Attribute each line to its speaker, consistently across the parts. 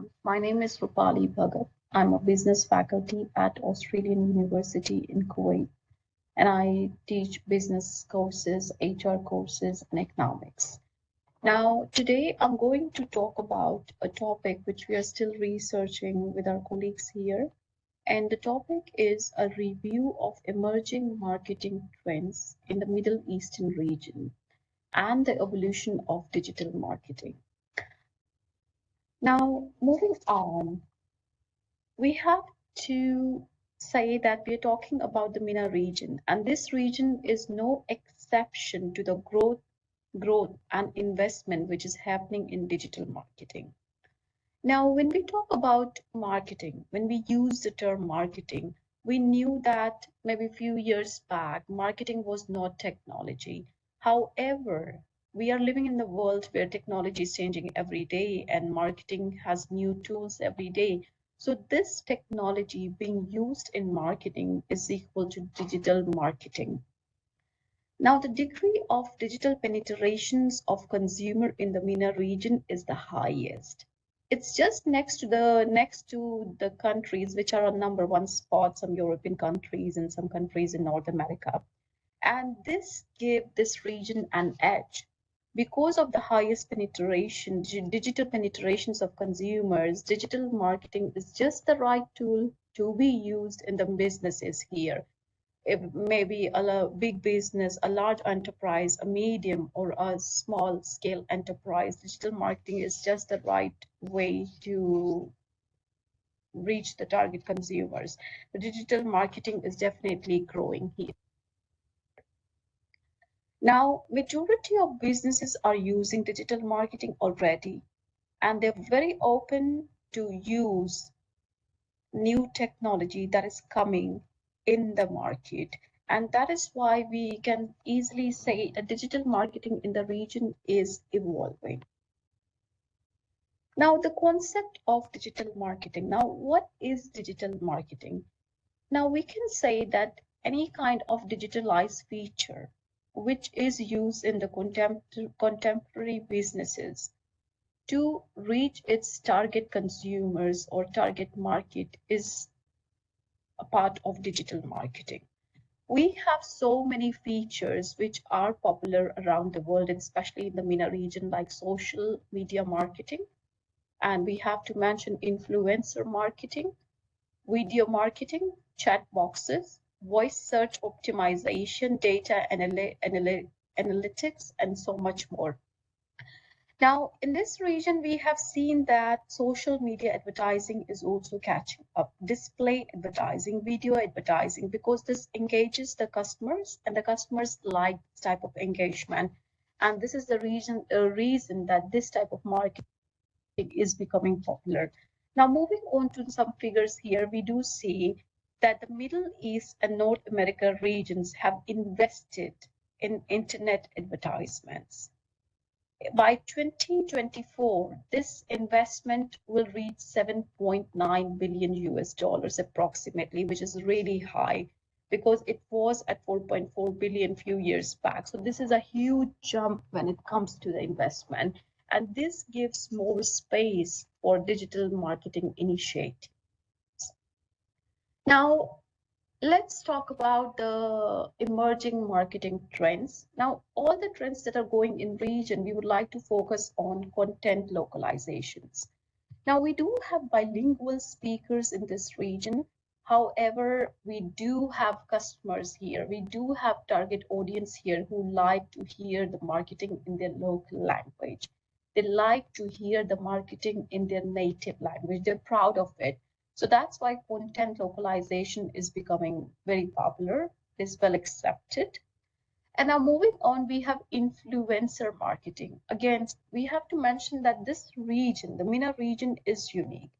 Speaker 1: everyone. My name is Rupali Bhagat. I'm a business faculty at Australian University in Kuwait, and I teach business courses, HR courses, and economics. Now, today I'm going to talk about a topic which we are still researching with our colleagues here, and the topic is a review of emerging marketing trends in the Middle Eastern region and the evolution of digital marketing. Now, moving on, we have to say that we're talking about the MENA region, and this region is no exception to the growth and investment which is happening in digital marketing. Now, when we talk about marketing, when we use the term marketing, we knew that maybe a few years back, marketing was not technology. However, we are living in the world where technology is changing every day and marketing has new tools every day. So this technology being used in marketing is equal to digital marketing. Now, the degree of digital penetrations of consumer in the MENA region is the highest. It's just next to the countries which are on number one spot, some European countries and some countries in North America. And this gave this region an edge. Because of the highest penetration, digital penetrations of consumers, digital marketing is just the right tool to be used in the businesses here. If maybe a big business, a large enterprise, a medium or a small scale enterprise, digital marketing is just the right way to reach the target consumers. The digital marketing is definitely growing here. Now, majority of businesses are using digital marketing already, and they're very open to use new technology that is coming in the market. And that is why we can easily say that digital marketing in the region is evolving. Now, the concept of digital marketing. Now, what is digital marketing? Now, we can say that any kind of digitalized feature which is used in the contemporary businesses to reach its target consumers or target market is a part of digital marketing. We have so many features which are popular around the world, especially in the MENA region, like social media marketing. And we have to mention influencer marketing, video marketing, chat boxes, voice search optimization, data analytics, and so much more. Now, in this region, we have seen that social media advertising is also catching up. Display advertising, video advertising, because this engages the customers and the customers like this type of engagement. And this is the reason that this type of marketing is becoming popular. Now, moving on to some figures here, we do see that the Middle East and North America regions have invested in internet advertisements. By 2024, this investment will reach 7.9 billion US dollars approximately, which is really high because it was at 4.4 billion few years back. So this is a huge jump when it comes to the investment. And this gives more space for digital marketing initiatives. Now, let's talk about the emerging marketing trends. Now, all the trends that are going in region, we would like to focus on content localizations. Now, we do have bilingual speakers in this region. However, we do have customers here. We do have target audience here who like to hear the marketing in their local language. They like to hear the marketing in their native language. They're proud of it. So that's why content localization is becoming very popular, is well accepted. And now moving on, we have influencer marketing. Again, we have to mention that this region, the MENA region, is unique.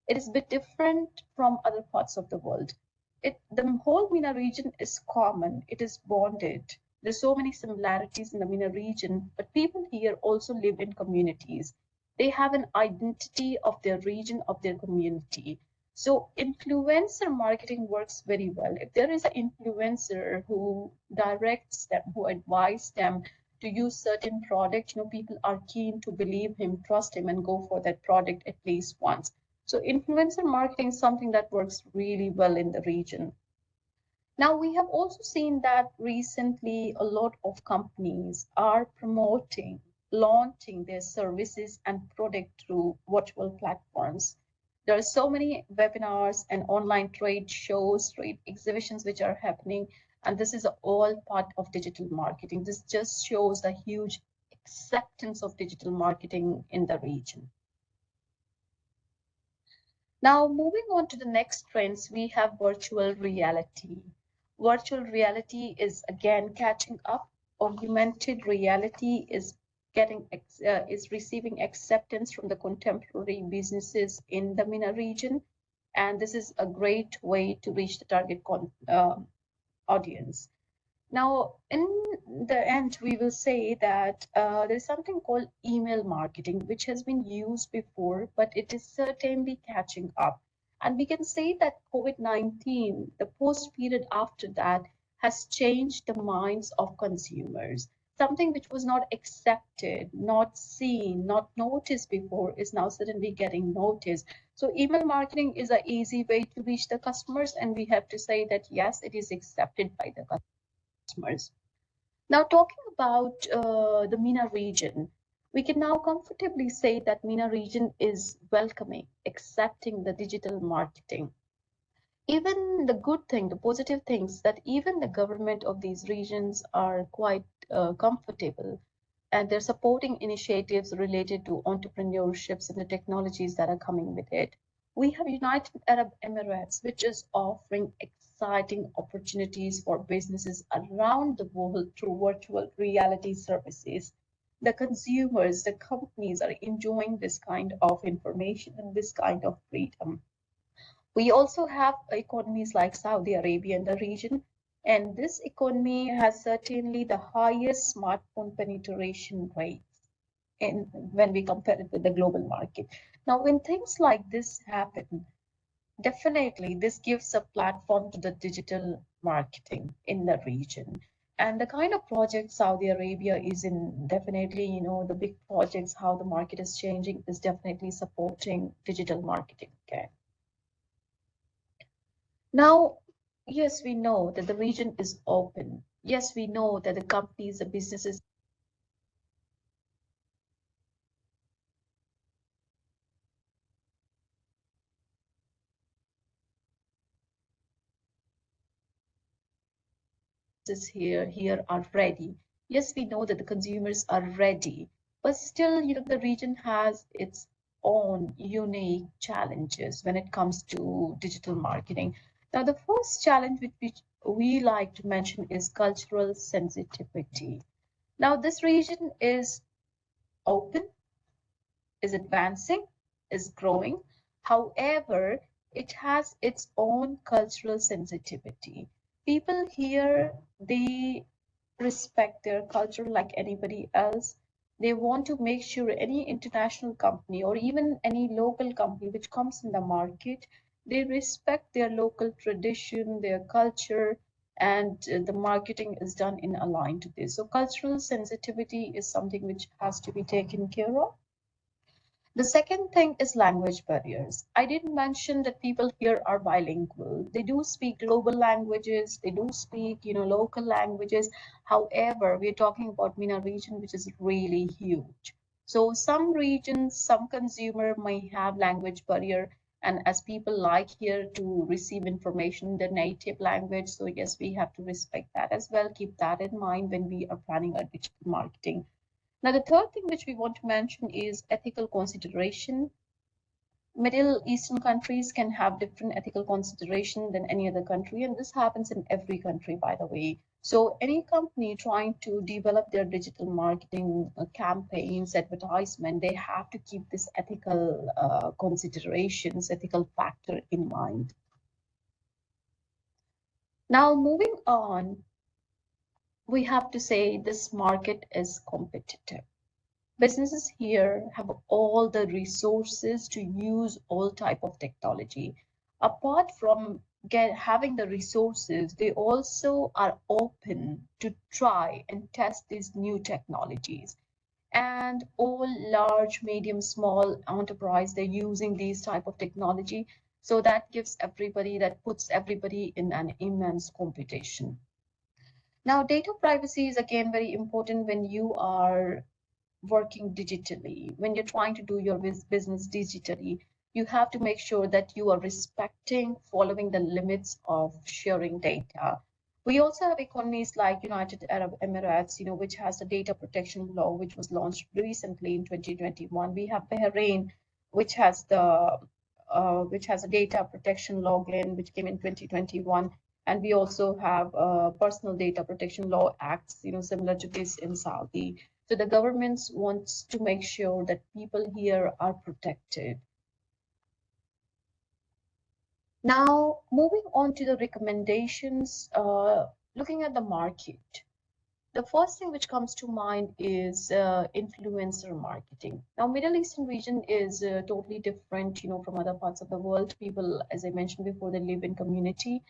Speaker 1: It is a bit different from other parts of the world. The whole MENA region is common. It is bonded. There's so many similarities in the MENA region, but people here also live in communities. They have an identity of their region, of their community. So influencer marketing works very well. If there is an influencer who directs them, who advises them to use certain product, people are keen to believe him, trust him, and go for that product at least once. So influencer marketing is something that works really well in the region. Now, we have also seen that recently a lot of companies are promoting, launching their services and product through virtual platforms. There are so many webinars and online trade shows, trade exhibitions which are happening, and this is all part of digital marketing. This just shows the huge acceptance of digital marketing in the region. Now, moving on to the next trends, we have virtual reality. Virtual reality is again catching up. Augmented reality is receiving acceptance from the contemporary businesses in the MENA region, and this is a great way to reach the target audience. Now, in the end, we will say that there's something called email marketing, which has been used before, but it is certainly catching up. And we can say that COVID-19, the post period after that, has changed the minds of consumers. Something which was not accepted, not seen, not noticed before is now suddenly getting noticed. So email marketing is an easy way to reach the customers, and we have to say that yes, it is accepted by the customers. Now, talking about the MENA region, we can now comfortably say that MENA region is welcoming, accepting the digital marketing. Even the good thing, the positive things, that even the government of these regions are quite comfortable, and they're supporting initiatives related to entrepreneurships and the technologies that are coming with it. We have United Arab Emirates, which is offering exciting opportunities for businesses around the world through virtual reality services. The consumers, the companies are enjoying this kind of information and this kind of freedom. We also have economies like Saudi Arabia in the region, and this economy has certainly the highest smartphone penetration rates when we compare it with the global market. Now, when things like this happen, definitely this gives a platform to the digital marketing in the region. And the kind of projects Saudi Arabia is in, definitely, the big projects, how the market is changing, is definitely supporting digital marketing. Okay. Now, yes, we know that the region is open. Yes, we know that the companies, the businesses here are ready. Yes, we know that the consumers are ready, but still, the region has its own unique challenges when it comes to digital marketing. Now, the first challenge which we like to mention is cultural sensitivity. Now, this region is open, is advancing, is growing. However, it has its own cultural sensitivity. People here, they respect their culture like anybody else. They want to make sure any international company or even any local company which comes in the market, they respect their local tradition, their culture, and the marketing is done in align to this. So cultural sensitivity is something which has to be taken care of. The second thing is language barriers. I didn't mention that people here are bilingual. They do speak global languages. They do speak, local languages. However, we're talking about MENA region, which is really huge. So some regions, some consumer may have language barrier. And as people like here to receive information in their native language. So yes, we have to respect that as well. Keep that in mind when we are planning our digital marketing. Now, the third thing which we want to mention is ethical consideration. Middle Eastern countries can have different ethical consideration than any other country, and this happens in every country, by the way. So any company trying to develop their digital marketing campaigns, advertisement, they have to keep this ethical considerations, ethical factor in mind. Now, moving on, we have to say this market is competitive. Businesses here have all the resources to use all type of technology. Apart from having the resources, they also are open to try and test these new technologies. And all large, medium, small enterprise, they're using these type of technology. So that gives everybody, that puts everybody in an immense competition. Now, data privacy is again very important when you are working digitally. When you're trying to do your business digitally, you have to make sure that you are respecting, following the limits of sharing data. We also have economies like United Arab Emirates, which has a data protection law, which was launched recently in 2021. We have Bahrain, which has a data protection law again, which came in 2021. And we also have personal data protection law acts, similar to this in Saudi. So the government wants to make sure that people here are protected. Now, moving on to the recommendations, looking at the market. The first thing which comes to mind is influencer marketing. Now, Middle Eastern region is totally different, from other parts of the world. People, as I mentioned before, they live in community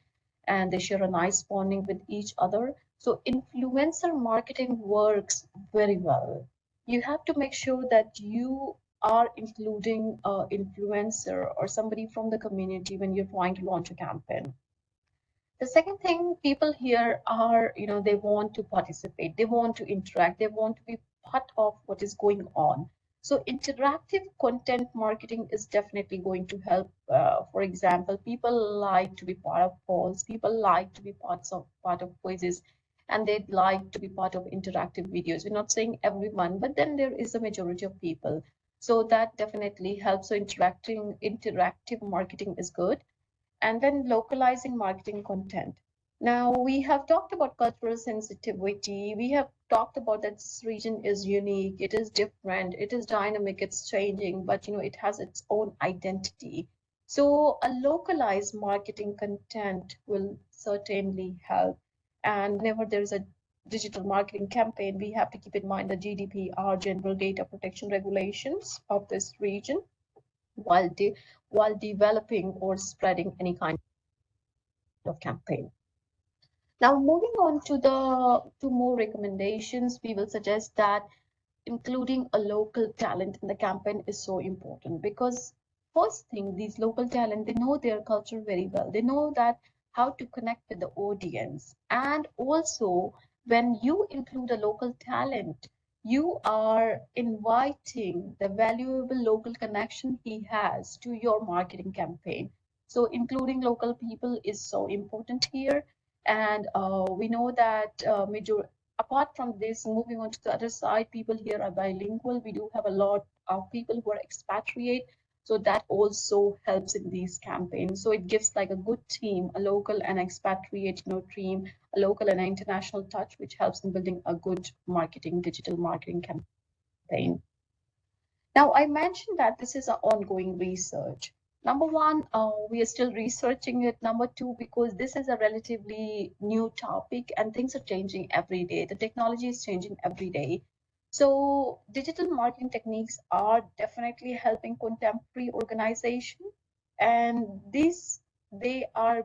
Speaker 1: and they share a nice bonding with each other. So influencer marketing works very well. You have to make sure that you are including an influencer or somebody from the community when you're trying to launch a campaign. The second thing, people here are, they want to participate, they want to interact, they want to be part of what is going on. So interactive content marketing is definitely going to help. For example, people like to be part of polls, people like to be part of quizzes, and they'd like to be part of interactive videos. We're not saying everyone, but then there is a majority of people. So that definitely helps. So interactive marketing is good. And then localizing marketing content. Now, we have talked about cultural sensitivity. We have talked about that this region is unique, it is different, it is dynamic, it's changing, but it has its own identity. So a localized marketing content will certainly help. And whenever there is a digital marketing campaign, we have to keep in mind the GDPR, General Data Protection Regulations of this region, while developing or spreading any kind of campaign. Now, moving on to the two more recommendations, we will suggest that including a local talent in the campaign is so important, because first thing, these local talent, they know their culture very well. They know that how to connect with the audience. And also, when you include a local talent, you are inviting the valuable local connection he has to your marketing campaign. So including local people is so important here. And we know that apart from this, moving on to the other side, people here are bilingual. We do have a lot of people who are expatriate. So that also helps in these campaigns. So it gives like a good team, a local and expatriate, team, a local and an international touch, which helps in building a good digital marketing campaign. Now, I mentioned that this is an ongoing research. Number one, we are still researching it. Number two, because this is a relatively new topic and things are changing every day. The technology is changing every day. So digital marketing techniques are definitely helping contemporary organization, and they are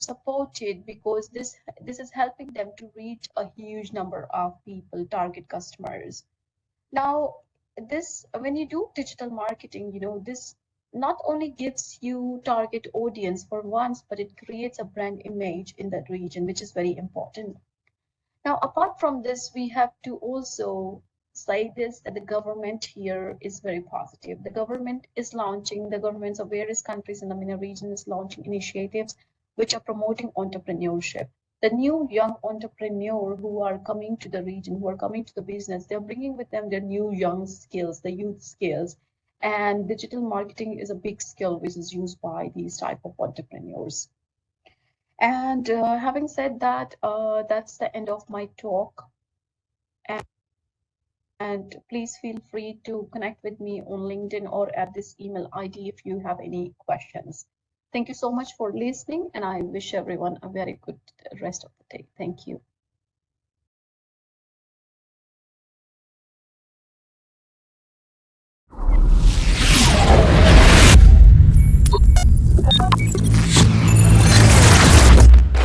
Speaker 1: supported because this is helping them to reach a huge number of people, target customers. Now, this when you do digital marketing, this not only gives you target audience for once, but it creates a brand image in that region, which is very important. Now, apart from this, we have to also say this, that the government here is very positive. The governments of various countries in the MENA region is launching initiatives which are promoting entrepreneurship. The new young entrepreneur who are coming to the region, who are coming to the business, they're bringing with them their new young skills, the youth skills. And digital marketing is a big skill which is used by these type of entrepreneurs. And having said that, that's the end of my talk. And please feel free to connect with me on LinkedIn or at this email ID if you have any questions. Thank you so much for listening, and I wish everyone a very good rest of the day. Thank you.